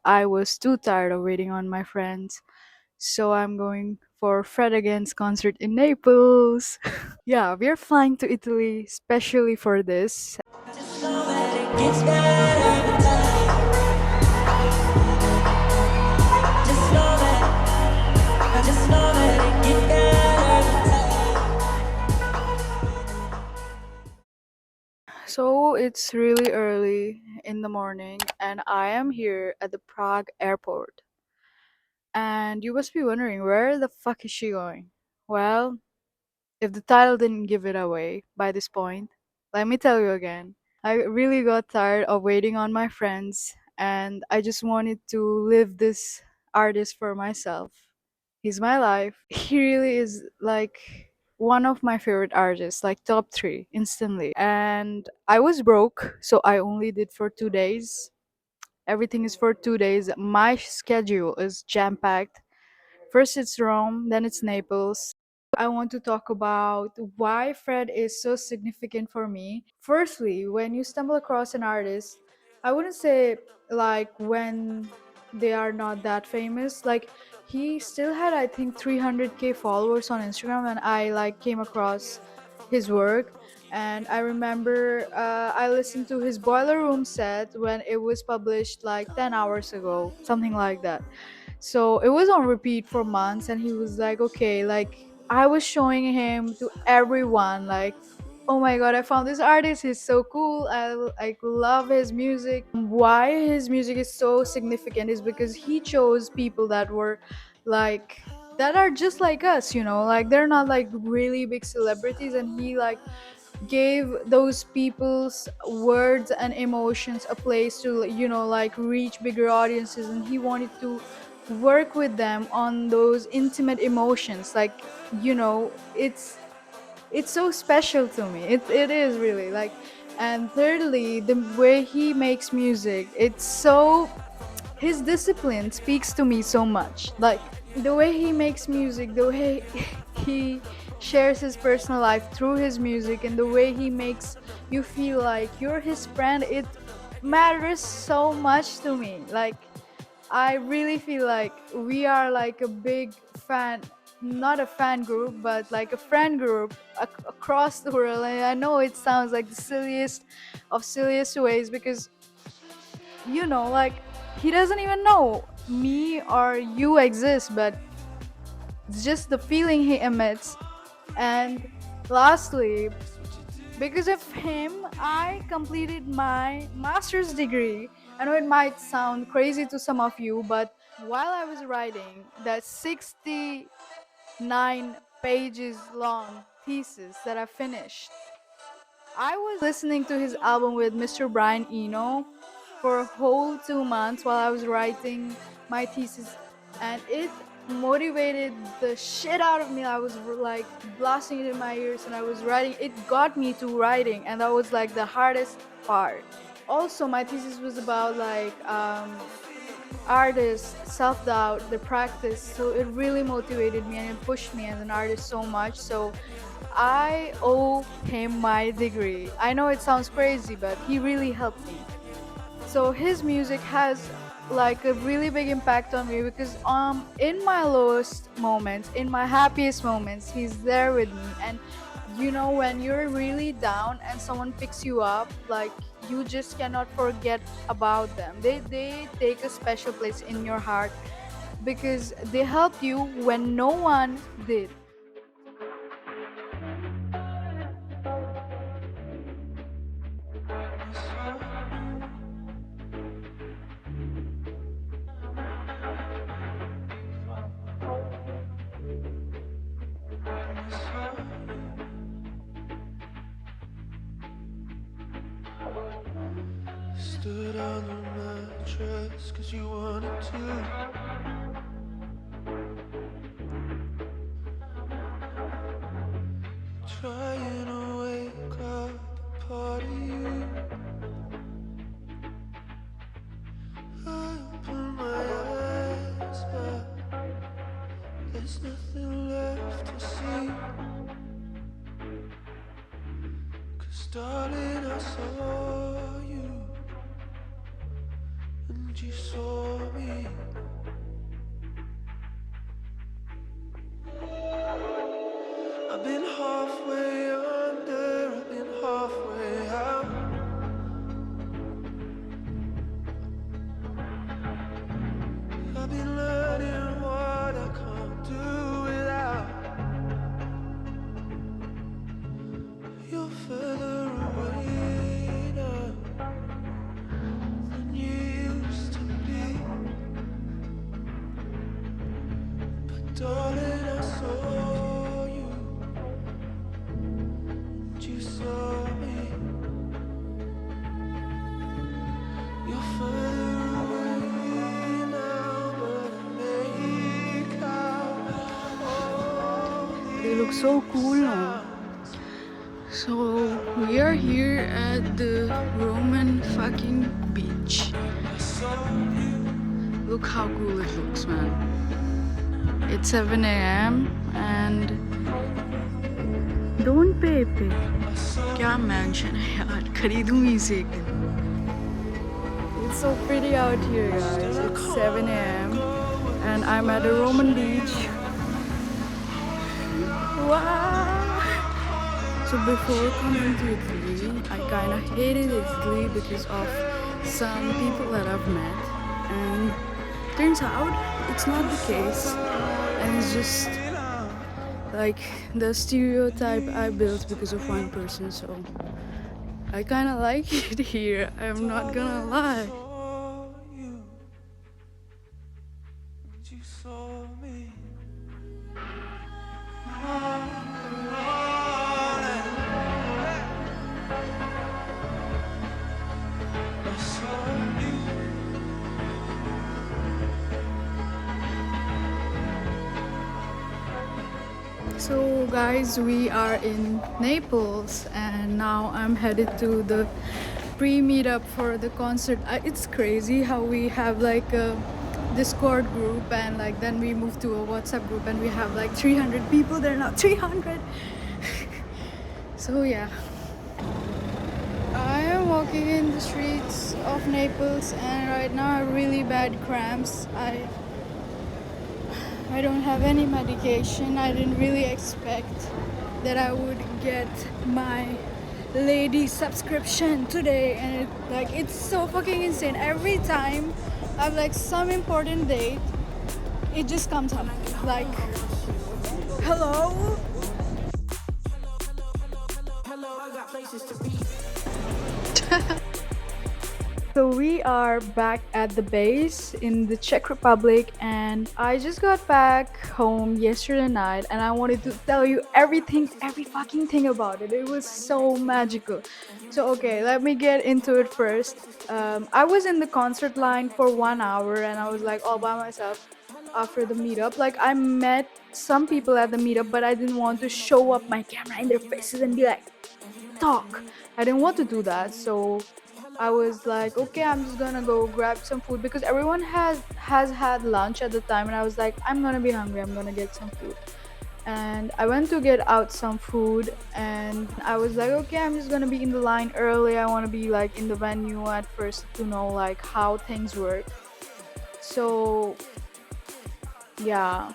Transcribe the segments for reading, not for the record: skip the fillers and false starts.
I was too tired of waiting on my friends. So I'm going for Fred again's concert in Naples. Yeah, we're flying to Italy specially for this. Just know that it gets better with time. Just know that, just know that it gets better with So it's really early in the morning, and I am here at the Prague airport. And you must be wondering, where the fuck is she going? Well, if the title didn't give it away by this point, let me tell you again. I really got tired of waiting on my friends, and I just wanted to live this artist for myself. He's my life. He really is like one of my favorite artists, like top three instantly. And I was broke, so I only did for 2 days. Everything is for 2 days. My schedule is jam packed. First it's Rome, then it's Naples. I want to talk about why Fred is so significant for me. Firstly, when you stumble across an artist, I wouldn't say like when they are not that famous. Like he still had I think 300k followers on Instagram and I like came across his work and I remember I listened to his Boiler Room set when it was published like 10 hours ago, something like that. So it was on repeat for months, and he was like, okay, like I was showing him to everyone, like, oh my god, I found this artist, he's so cool, I love his music. Why his music is so significant is because he chose people that were like, that are just like us, like they're not like really big celebrities, and he like gave those people's words and emotions a place to like reach bigger audiences, and he wanted to work with them on those intimate emotions, like it's so special to me. It is really like. And thirdly, the way he makes music, it's so, his discipline speaks to me so much. Like the way he makes music, the way he shares his personal life through his music, and the way he makes you feel like you're his friend, it matters so much to me. Like I really feel like we are like a big fan, not a fan group, but like a friend group across the world. And I know it sounds like the silliest of silliest ways because like he doesn't even know me or you exist, but it's just the feeling he emits. And lastly, because of him, I completed my master's degree. I know it might sound crazy to some of you, but while I was writing that 69 pages long thesis that I finished, I was listening to his album with Mr. Brian Eno for a whole 2 months while I was writing my thesis, and it motivated the shit out of me. I was like blasting it in my ears and I was writing. It got me to writing, and that was like the hardest part. Also, my thesis was about like artists, self-doubt, the practice. So it really motivated me and it pushed me as an artist so much. So I owe him my degree. I know it sounds crazy, but he really helped me. So his music has like a really big impact on me because in my lowest moments, in my happiest moments, he's there with me. And when you're really down and someone picks you up, like you just cannot forget about them. They take a special place in your heart because they helped you when no one did. Stood on the mattress cause you wanted to. Trying to wake up a part of you. I open my eyes but there's nothing left to see. Cause darling I saw you and you saw me. I've been halfway under, I've been halfway out. I've been learning what I can't do without. You're further away now than you used to be. But darling, I saw you, and you saw me. You're further away now, but I make out all They look so cool these now. sounds. So we are here at the Roman fucking beach. I saw you, Look how cool it looks, man. It's 7 a.m. and don't pay पे I saw क्या mansion है यार, खरीदूंगी इसे एक दिन. It's so pretty out here, guys. It's 7 a.m. and I'm at a Roman beach. Wow! So before coming to Italy, I kind of hated Italy because of some people that I've met, and turns out it's not the case, and it's just like the stereotype I built because of one person. So I kind of like it here. I'm not gonna lie. you, and you saw me. I saw you. So guys, we are in Naples and now I'm headed to the pre-meetup for the concert. It's crazy how we have like a Discord group and like then we move to a WhatsApp group and we have like 300 people. They're not 300. So yeah, I am walking in the streets of Naples and right now I have really bad cramps. I don't have any medication. I didn't really expect that I would get my lady subscription today, and it's so fucking insane. Every time I have like some important date, it just comes up like, hello. So we are back at the base in the Czech Republic and I just got back home yesterday night and I wanted to tell you everything, every fucking thing about it. It was so magical. So okay, let me get into it first. I was in the concert line for 1 hour and I was like all by myself after the meetup. Like I met some people at the meetup but I didn't want to show up my camera in their faces and be like, talk. I didn't want to do that. So I was like, okay, I'm just gonna go grab some food because everyone has had lunch at the time, and I was like, I'm gonna be hungry. I'm gonna get some food, and I went to get out some food, and I was like, okay, I'm just gonna be in the line early. I want to be like in the venue at first to know like how things work. So yeah,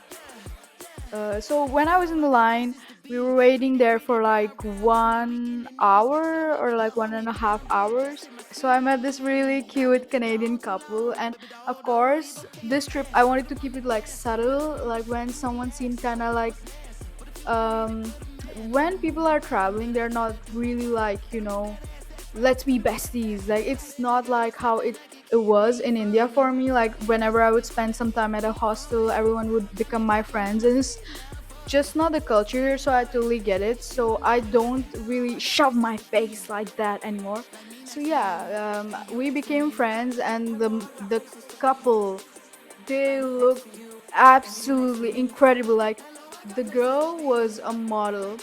so when I was in the line, we were waiting there for like 1 hour or like 1.5 hours. So I met this really cute Canadian couple, and of course, this trip I wanted to keep it like subtle. Like when someone seemed kind of like, um, when people are traveling, they're not really like let's be besties. Like it's not like how it was in India for me. Like whenever I would spend some time at a hostel, everyone would become my friends, and it's just not the culture here, so I totally get it. So I don't really shove my face like that anymore. So yeah, we became friends, and the couple, they look absolutely incredible. Like the girl was a model,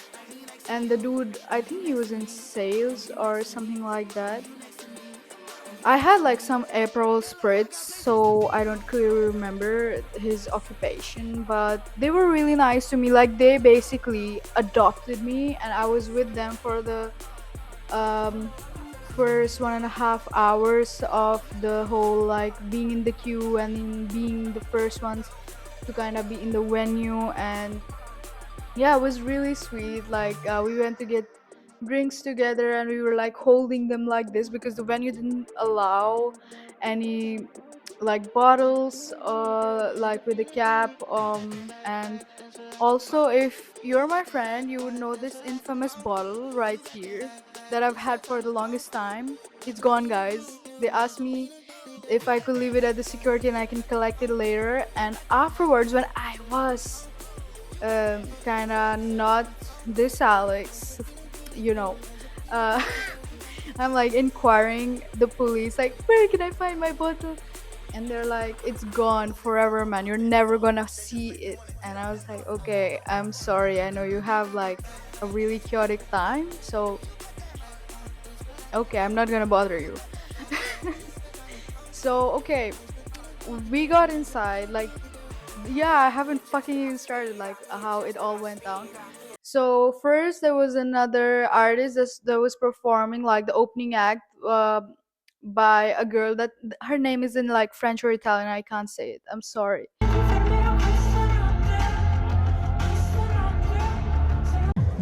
and the dude, I think he was in sales or something like that. I had like some April spritz, so I don't clearly remember his occupation, but they were really nice to me. Like they basically adopted me, and I was with them for the um first 1.5 hours of the whole like being in the queue and being the first ones to kind of be in the venue. And yeah, it was really sweet. Like we went to get drinks together and we were like holding them like this because the venue didn't allow any like bottles like with a cap. And also, if you're my friend, you would know this infamous bottle right here that I've had for the longest time. It's gone, guys. They asked me if I could leave it at the security and I can collect it later. And afterwards, when I was kind of not this Alex, you know, uh, I'm like inquiring the police, like, where can I find my bottle? And they're like, it's gone forever, man, you're never gonna see it. And I was like, okay, I'm sorry, I know you have like a really chaotic time, so okay, I'm not gonna bother you. So okay, we got inside, like, yeah, I haven't fucking even started like how it all went down. So first there was another artist that was performing like the opening act by a girl that her name is in like French or Italian. I can't say it. I'm sorry.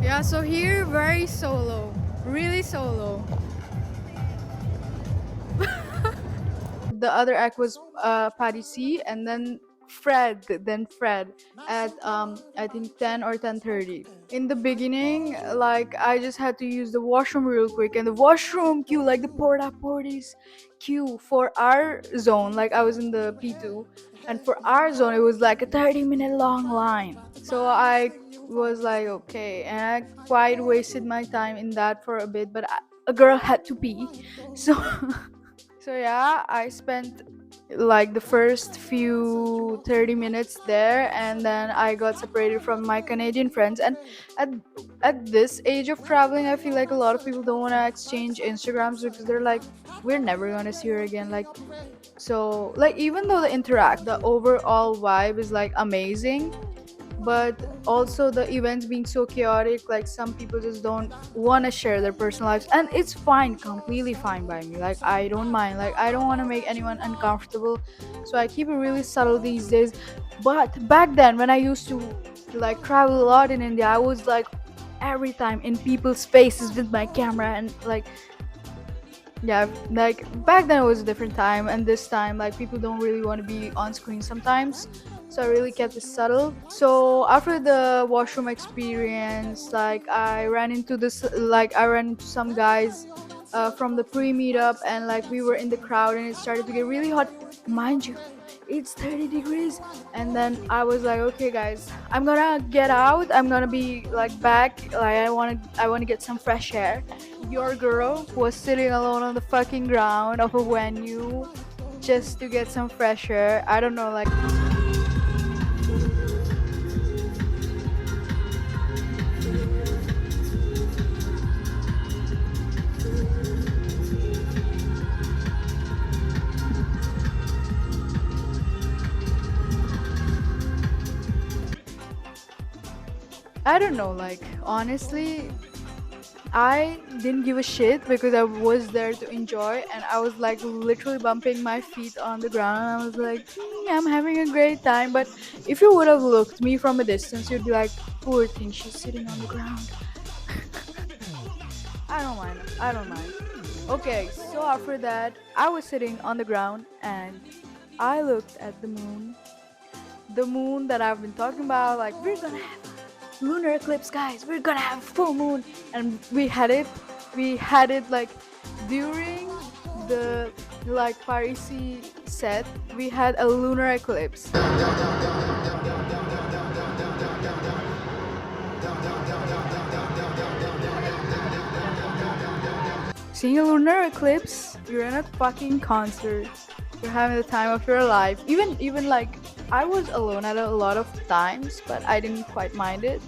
Yeah, so here very solo, really solo. The other act was Patty C, and then Fred at I think 10 or 10:30. In the beginning, like I just had to use the washroom real quick, and the washroom queue, like the porta potties queue for our zone, like I was in the P2, and for our zone it was like a 30-minute long line. So I was like, okay, and I quite wasted my time in that for a bit, but a girl had to pee, so so yeah, I spent like the first few 30 minutes there, and then I got separated from my Canadian friends. And at at this age of traveling, I feel like a lot of people don't want to exchange Instagrams because they're like, we're never going to see her again. Like, so like even though the overall vibe is like amazing, but also the events being so chaotic, like some people just don't want to share their personal lives, and it's fine, completely fine by me. Like I don't mind, like I don't want to make anyone uncomfortable, so I keep it really subtle these days. But back then when I used to like travel a lot in India, I was like every time in people's faces with my camera, and like, yeah, like back then it was a different time, and this time like people don't really want to be on screen sometimes, so I really kept it subtle. So after the washroom experience, like I ran into some guys from the pre-meetup, and like we were in the crowd and it started to get really hot, mind you, it's 30 degrees. And then I was like, okay guys, I'm gonna get out, I'm gonna be like back, like I want to get some fresh air. Your girl was sitting alone on the fucking ground of a venue just to get some fresh air. I don't know, like, I don't know, like, honestly, I didn't give a shit because I was there to enjoy, and I was like literally bumping my feet on the ground, and I was like, I'm having a great time. But if you would have looked me from a distance, you'd be like, poor thing, she's sitting on the ground. I don't mind. I don't mind. Okay, so after that, I was sitting on the ground and I looked at the moon. The moon that I've been talking about, like, we're gonna have a lunar eclipse, guys. We're gonna have a full moon. And we had it. We had it like during the like Parisi set. We had a lunar eclipse. Seeing a lunar eclipse, you're in a fucking concert. You're having the time of your life. Even like I was alone at a lot of times, but I didn't quite mind it.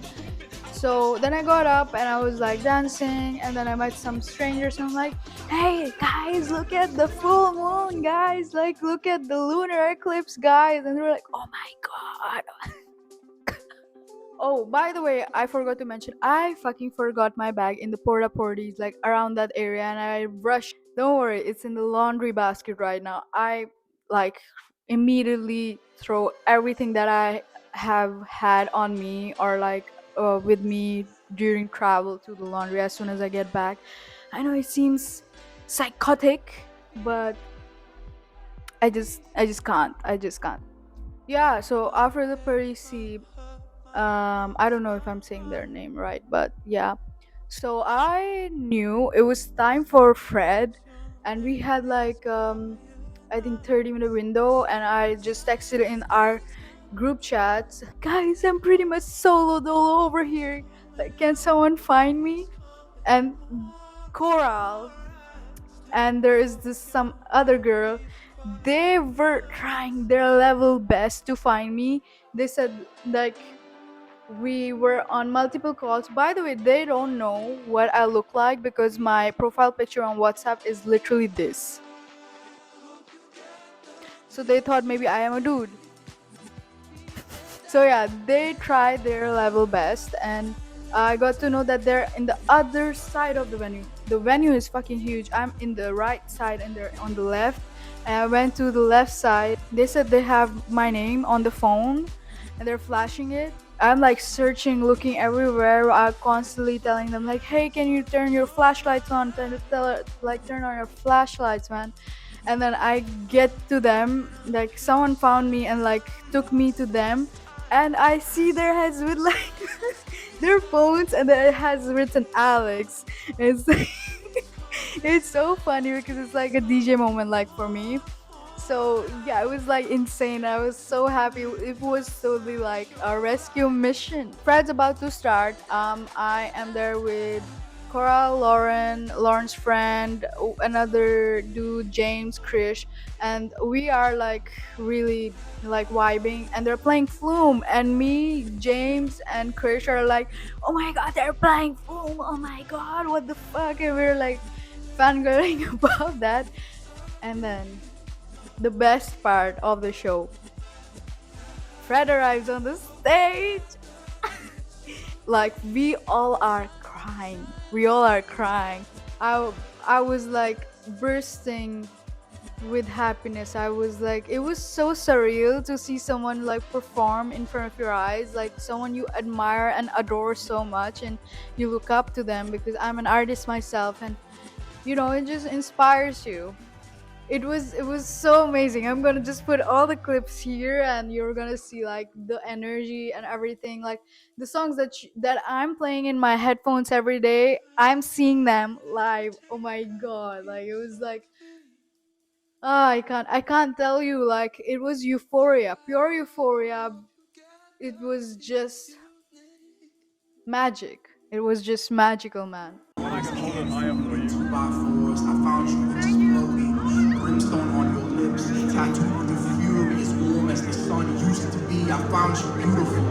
So then I got up and I was like dancing, and then I met some strangers and I'm like, hey guys, look at the full moon, guys, like look at the lunar eclipse, guys. And they were like, oh my god. Oh, by the way, I forgot to mention, I fucking forgot my bag in the porta potties, like around that area, and I rushed. Don't worry, it's in the laundry basket right now. I like immediately throw everything that I have had on me or like with me during travel to the laundry as soon as I get back. I know it seems psychotic, but I just can't. I just can't. Yeah, so after the Parisi, I don't know if I'm saying their name right, but yeah. So I knew it was time for Fred, and we had like I think 30-minute window, and I just texted in our group chats, guys, I'm pretty much soloed all over here. Like, can someone find me? And Coral and there is this some other girl, they were trying their level best to find me. They said like we were on multiple calls. By the way, they don't know what I look like because my profile picture on WhatsApp is literally this. So they thought maybe I am a dude. So yeah, they tried their level best, and I got to know that they're in the other side of the venue. The venue is fucking huge. I'm in the right side and they're on the left. And I went to the left side. They said they have my name on the phone and they're flashing it. I'm like searching, looking everywhere. I'm constantly telling them like, "Hey, can you turn your flashlights on? Turn on your flashlights, man." And then I get to them, like someone found me and like took me to them, and I see their heads with like their phones, and then it has written Alex. It's it's so funny because it's like a DJ moment, like for me. So yeah, it was like insane. I was so happy. It was totally like a rescue mission. Fred's about to start. I am there with Cora, Lauren's friend, another dude, James, Krish, and we are like really like vibing. And they're playing Flume, and me, James, and Krish are like, "Oh my god, they're playing Flume! Oh my god, what the fuck?" And we're like fangirling about that. And then the best part of the show, Fred arrives on the stage. Like we all are crying. We all are crying. I was like bursting with happiness. I was like, it was so surreal to see someone like perform in front of your eyes, like someone you admire and adore so much, and you look up to them because I'm an artist myself, and it just inspires you. It was so amazing. I'm gonna just put all the clips here, and you're gonna see like the energy and everything. Like the songs that I'm playing in my headphones every day, I'm seeing them live. Oh my god! Like it was like I can't tell you. Like it was euphoria, pure euphoria. It was just magic. It was just magical, man. Two by fours, I found you exploding. Brimstone on your lips, tattooed with fury as warm as the sun used to be. I found you beautiful.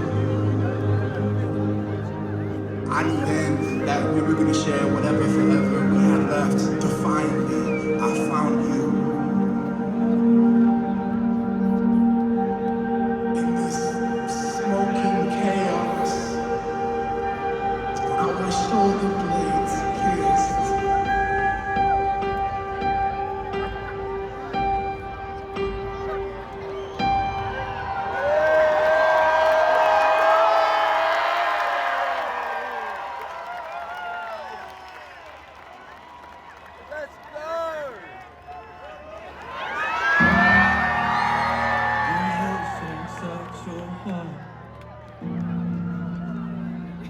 I knew then that we were gonna share whatever forever we had left. To find me, I found you in this smoking chaos. Our shoulder blades pierced.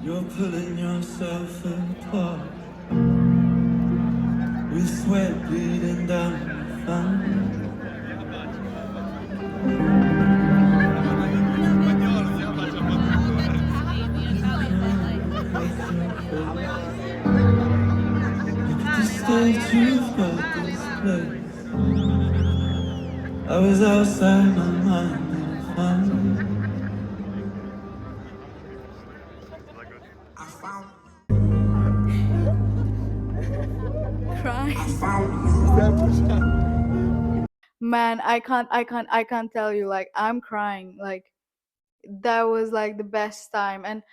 You're pulling yourself apart with sweat bleeding down your front. The stage you've got this place. I was outside my mind in fun. I found Crying. I found you. Man, I can't tell you. Like I'm crying. Like that was like the best time. And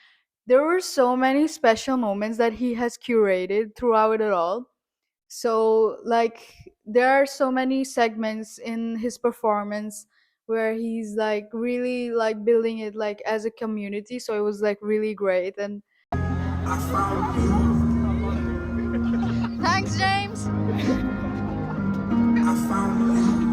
there were so many special moments that he has curated throughout it all. So like there are so many segments in his performance where he's like really like building it like as a community, so it was like really great. And I found you. thanks, James. I found you.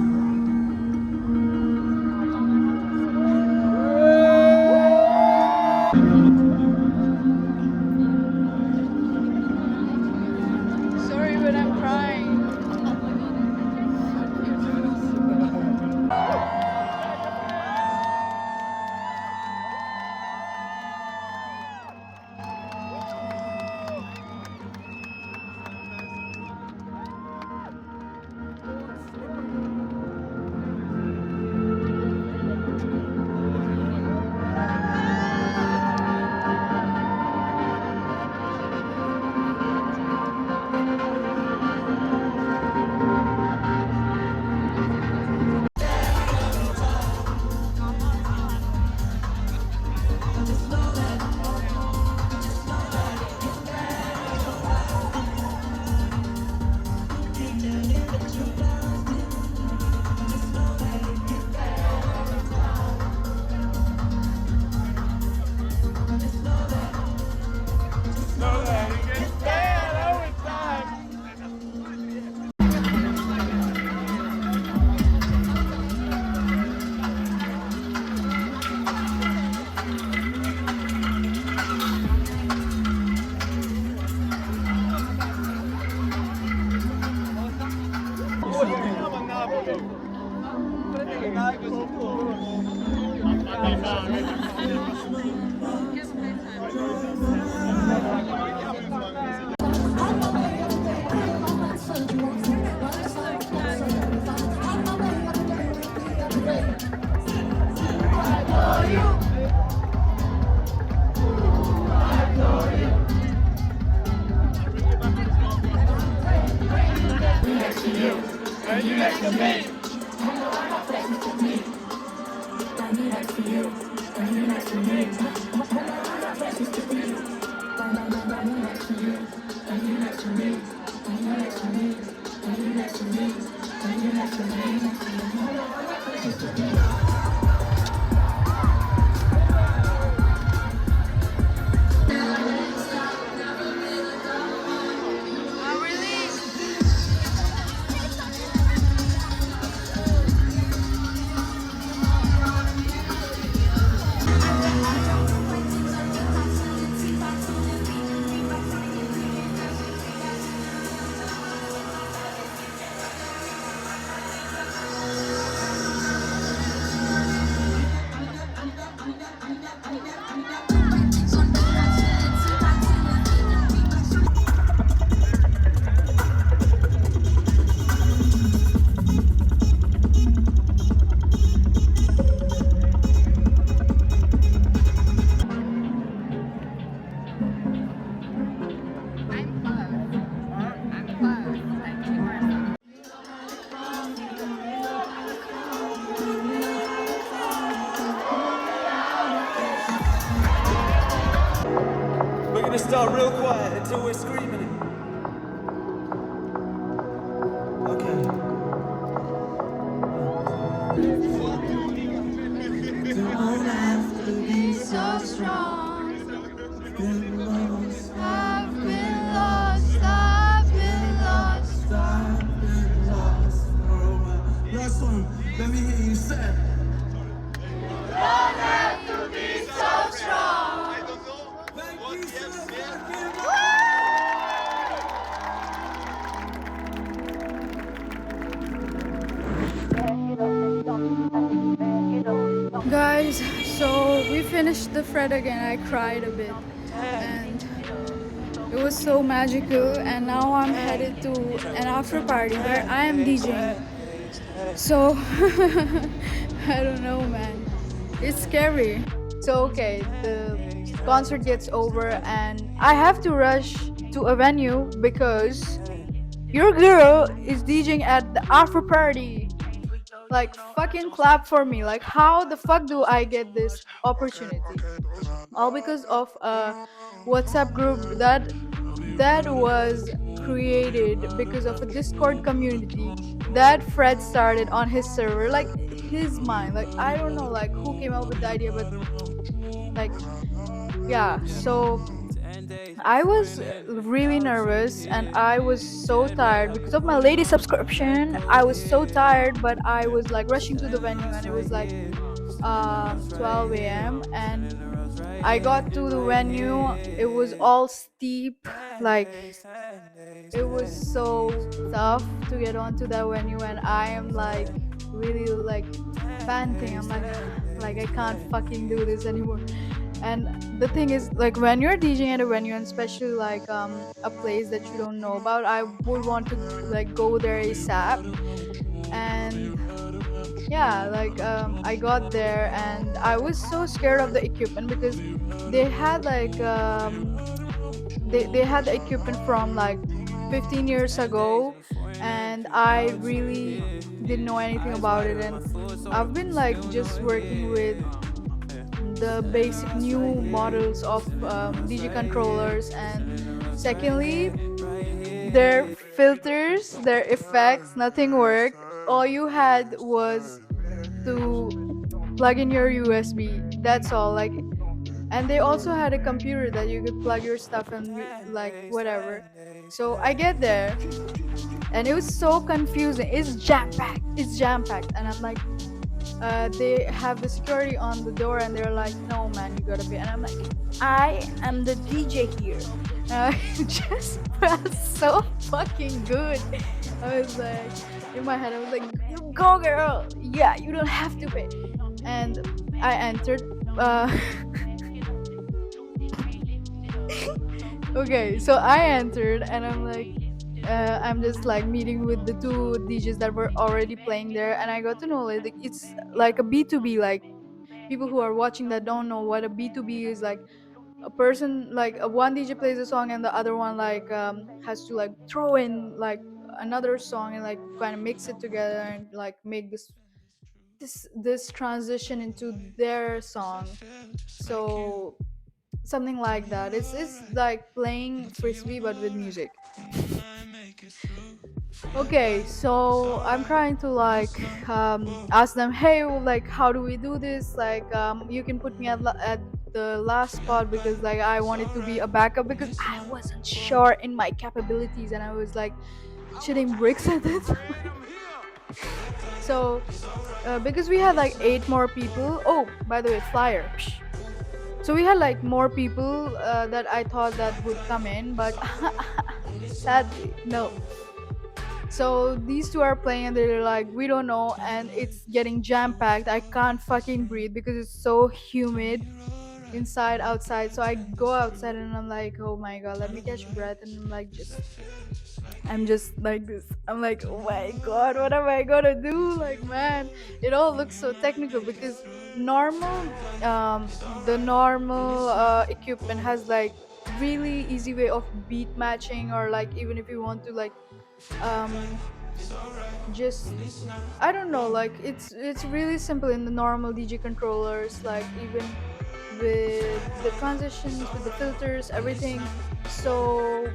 Sorry, but I'm crying. We're gonna start real quiet until we're screaming it. Okay. Don't have to be So strong. been lost, I've been lost. I've been lost. I've been lost for a while. Last one, let me hear you say. So strong. Thank you so fucking Guys, so we finished the Fred again. I cried a bit, and it was so magical. And now I'm headed to an after party where I am DJing. So I don't know, man. It's scary. So okay, the concert gets over, and I have to rush to a venue because your girl is DJing at the after party. Like fucking clap for me. Like how the fuck do I get this opportunity? All because of a WhatsApp group that was created because of a Discord community that Fred started on his server. Like his mind. Like I don't know like who came up with the idea, but like yeah. So I was really nervous and I was so tired because of my lady subscription. I was so tired, but I was like rushing to the venue and it was like 12 a.m. and I got to the venue. It was all steep, like it was so tough to get onto that venue, and I am like really like panting. I'm like, like I can't fucking do this anymore. And the thing is, like when you're DJing at a venue, and especially like a place that you don't know about, I would want to like go there ASAP. And yeah, like I got there and I was so scared of the equipment because they had like they had the equipment from like 15 years ago, and I really didn't know anything about it. And I've been like just working with the basic new models of DJ controllers, and secondly their filters, their effects, nothing worked. All you had was to plug in your USB. That's all. Like, and they also had a computer that you could plug your stuff and like whatever. So I get there, and it was so confusing. It's jam packed. It's jam packed, and I'm like, they have the security on the door, and they're like, "No, man, you gotta pay." And I'm like, "I am the DJ here." I just felt so fucking good. I was like, in my head, I was like, "You go, girl. Yeah, you don't have to pay." And I entered. Okay, so I entered, and I'm like, I'm just like meeting with the two DJs that were already playing there, and I got to know like it's like a B2B. Like people who are watching that don't know what a B2B is, like a person like a one DJ plays a song and the other one like has to like throw in like another song and like kind of mix it together and like make this transition into their song. So something like that. It's like playing frisbee but with music. Okay, so I'm trying to like ask them, hey, well, like how do we do this? Like you can put me at the last spot because like I wanted to be a backup because I wasn't sure in my capabilities and I was like shitting bricks at the time. So because we had like eight more people. Oh, by the way, flyer. Psh. So we had like more people that I thought that would come in, but sadly, no. So these two are playing and they're like, we don't know, and it's getting jam packed. I can't fucking breathe because it's so humid inside, outside. So I go outside and I'm like, oh my god, let me catch a breath. And I'm just like this. I'm like, oh my god, what am I gonna do? Like, man, it all looks so technical because the normal equipment has like really easy way of beat matching, or like even if you want to like um just I don't know, like it's really simple in the normal DJ controllers, like even with the transitions, with the filters, everything. So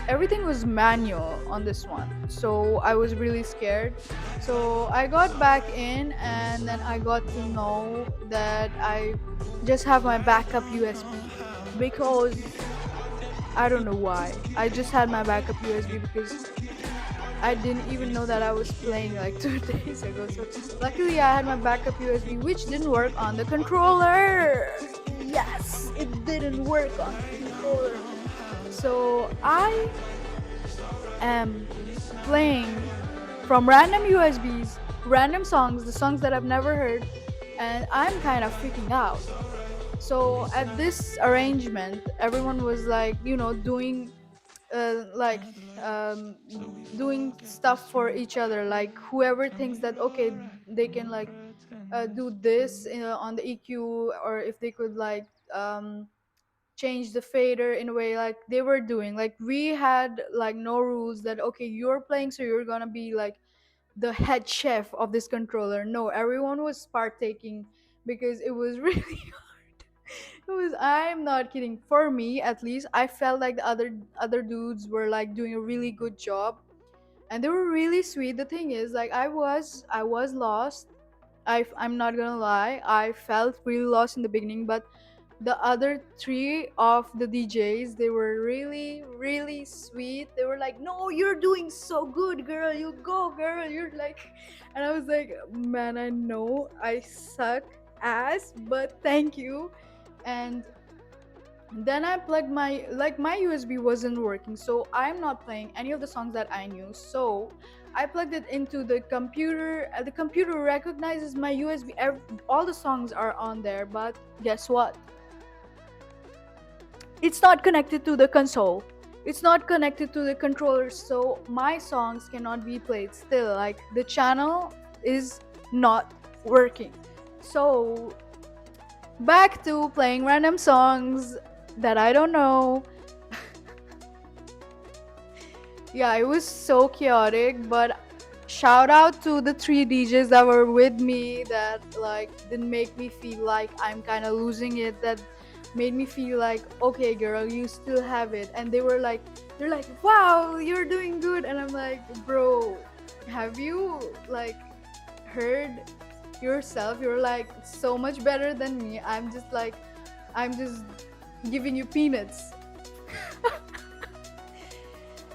everything was manual on this one. So I was really scared. So I got back in and then I got to know that I just have my backup USB because I don't know why. I just had my backup USB because I didn't even know that I was playing like 2 days ago. So luckily I had my backup USB, which didn't work on the controller. Yes, it didn't work on the controller. So I am playing from random USBs, random songs, the songs that I've never heard, and I'm kind of freaking out. So at this arrangement, everyone was like, doing like doing stuff for each other, like whoever thinks that okay they can like do this on the EQ, or if they could like change the fader in a way, like they were doing, like we had like no rules that okay you're playing so you're gonna be like the head chef of this controller. No, everyone was partaking because it was really hard. It was, I'm not kidding. For me, at least, I felt like the other dudes were like doing a really good job, and they were really sweet. The thing is, like, I was lost. I'm not gonna lie. I felt really lost in the beginning, but the other three of the DJs, they were really, really sweet. They were like, "No, you're doing so good, girl. You go, girl. You're like," and I was like, "Man, I know I suck ass, but thank you." And then I plugged my USB wasn't working, so I'm not playing any of the songs that I knew. So I plugged it into the computer. The computer recognizes my USB. All the songs are on there, but guess what? It's not connected to the console. It's not connected to the controller, so my songs cannot be played still. Like, the channel is not working. So back to playing random songs that I don't know. Yeah, it was so chaotic, but shout out to the three DJs that were with me, that like didn't make me feel like I'm kind of losing it, that made me feel like, okay girl, you still have it. And they're like, wow, you're doing good. And I'm like, bro, have you like heard yourself? You're like so much better than me. I'm just giving you peanuts.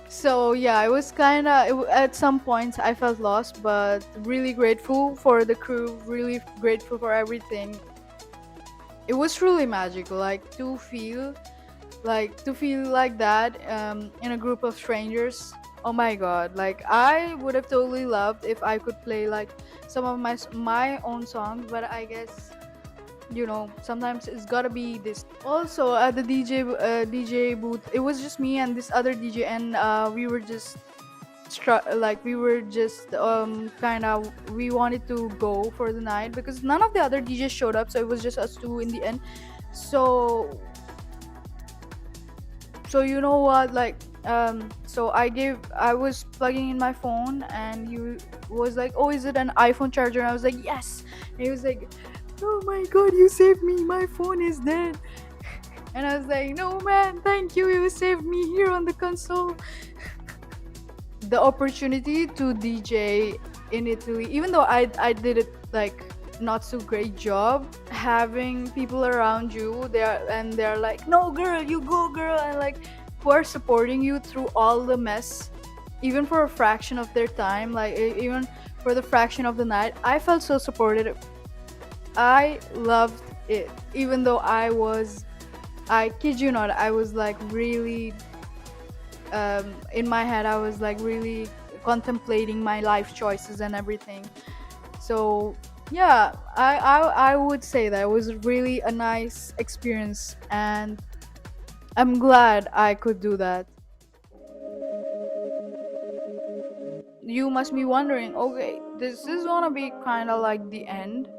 So yeah, I was kind of, at some points I felt lost, but really grateful for the crew, really grateful for everything. It was truly magical, like to feel like that, in a group of strangers. Oh my god, like I would have totally loved if I could play like some of my own songs, but I guess, sometimes it's gotta be this. Also at the DJ booth, it was just me and this other DJ, and we were just kind of, we wanted to go for the night because none of the other DJs showed up, so it was just us two in the end. So you know what, like, so I was plugging in my phone, and he was like, oh, is it an iPhone charger? And I was like, yes. And he was like, oh my god, you saved me, my phone is dead. And I was like, no man, thank you, you saved me here on the console. The opportunity to DJ in Italy, even though I did it like not so great job, having people around you there, and they're like, no girl, you go girl, and like, who are supporting you through all the mess, even for a fraction of their time, like even for the fraction of the night. I felt so supported. I loved it, even though I kid you not, I was like really, in my head I was like really contemplating my life choices and everything. So yeah, I would say that it was really a nice experience, and I'm glad I could do that. You must be wondering, okay, this is gonna be kind of like the end.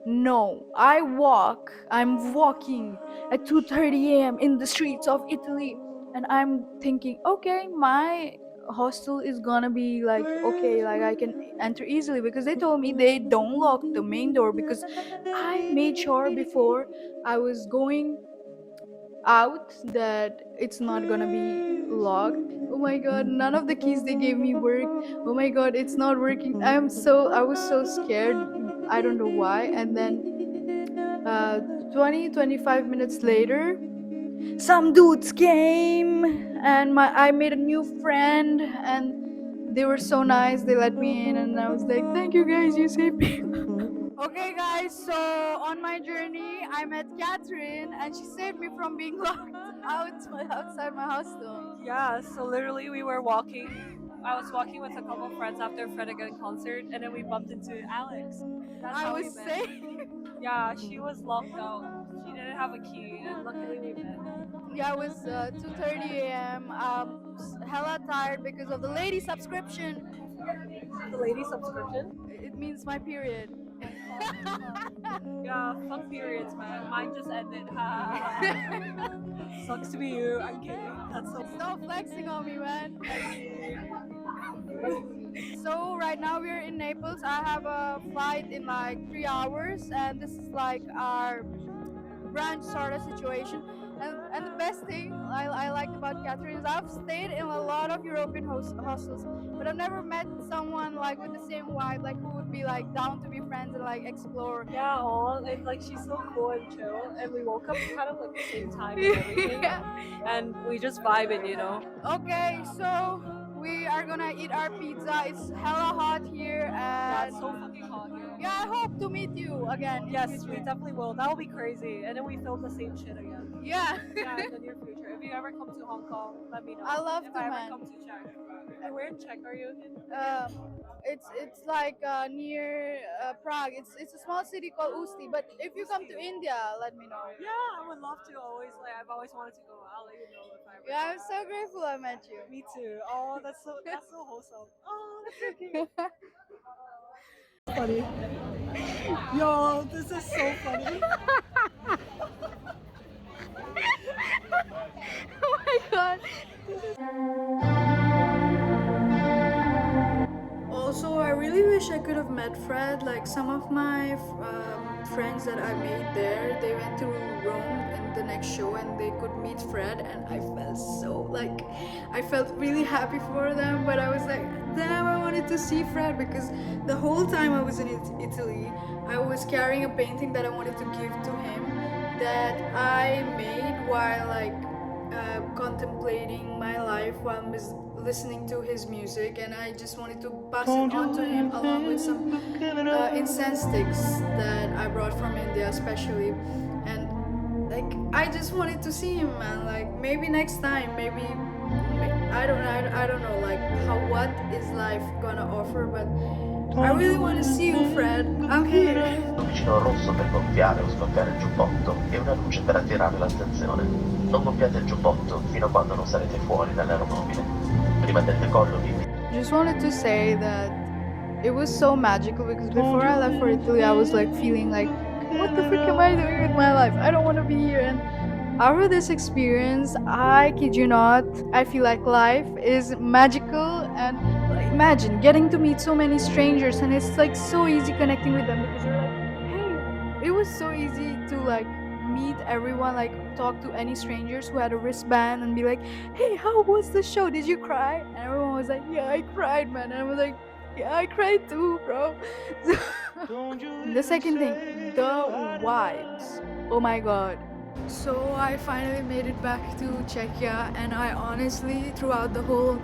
No, I'm walking at 2:30 a.m. in the streets of Italy, and I'm thinking, okay, my hostel is gonna be like, okay, like I can enter easily, because they told me they don't lock the main door, because I made sure before I was going out that it's not gonna be locked. Oh my god, none of the keys they gave me work. Oh my god, it's not working. I was so scared. I don't know why. And then 25 minutes later, some dudes came, and my I made a new friend, and they were so nice. They let me in, and I was like, thank you guys, you saved me. Okay, guys, so on my journey, I met Catherine, and she saved me from being locked outside my hostel. Yeah, so literally we were walking. I was walking with a couple of friends after Fred again concert, and then we bumped into Alex. That's I how was we met. safe. Yeah, she was locked out. She didn't have a key, and luckily we met. Yeah, it was 2:30 a.m. Hella tired because of the lady subscription. The lady subscription? It means my period. Yeah, fuck periods, man. Mine just ended. Sucks to be you. I'm kidding. That's so Stop flexing on me, man. funny. So right now we're in Naples. I have a flight in like 3 hours, and this is like our brunch sort of situation. And the best thing I liked about Catherine is I've stayed in a lot of European hostels, but I've never met someone like with the same vibe, like who would be like down to be friends and like explore. Yeah, all and like she's so cool and chill, and we woke up kind of like the same time and everything, Yeah. and we just vibing, you know. Okay, so we are gonna eat our pizza. It's hella hot here, Yeah, it's and so fucking hot here. yeah, I hope to meet you again in the Yes, we future. definitely will. That will be crazy, and then we film the same shit again. Yeah, Yeah, in the near future. If you ever come to Hong Kong, let me know. I love If to, I ever man. come to Czech, where in Czech are you again? Um, it's like near Prague. It's a small city called Usti. But if you come to India, let me know. Yeah, I would love to. Always like I've always wanted to go. I'll let you know if I ever. Yeah, I'm so grateful I met you. Me too. Oh, that's so wholesome. Oh, that's so cute. Funny. Yo, this is so funny. Oh my god. Also, I really wish I could have met Fred. Like some of my friends that I made there, they went to Rome in the next show and they could meet Fred, and I felt so like I felt really happy for them. But I was like, damn, I wanted to see Fred because the whole time I was in Italy, I was carrying a painting that I wanted to give to him that I made while like contemplating my life while listening to his music, and I just wanted to pass it on to him along with some incense sticks that I brought from India, especially. And like, I just wanted to see him, man. Like, maybe next time, maybe I don't know, like how what is life gonna offer, but I really want to see you, Fred. I'm here. Lumicino rosso per gonfiare o sgonfiare il giubbotto e una luce per attirare l'attenzione. Non gonfiate il giubbotto fino a quando non sarete fuori dall'aeromobile. Prima del decollo vi Just wanted to say that it was so magical because before I left for Italy, I was like feeling like, what the frick am I doing with my life? I don't want to be here. And after this experience, I kid you not, I feel like life is magical. And like, imagine getting to meet so many strangers, and it's like so easy connecting with them because you're like, hey, it was so easy to like meet everyone, like talk to any strangers who had a wristband and be like, hey, how was the show? Did you cry? And everyone was like, yeah, I cried, man. And I was like, yeah, I cried too, bro. The second thing, the vibes. Oh my god. So I finally made it back to Czechia, and I honestly, throughout the whole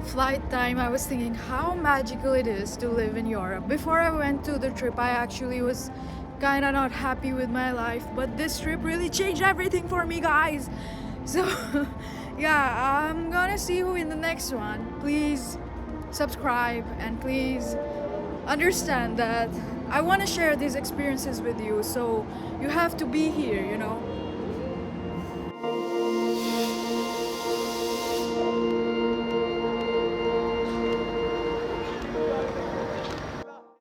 flight time, I was thinking how magical it is to live in Europe. Before I went to the trip, I actually was kind of not happy with my life, but this trip really changed everything for me, guys. So, yeah, I'm gonna see you in the next one. Please subscribe and please understand that I want to share these experiences with you, so you have to be here, you know.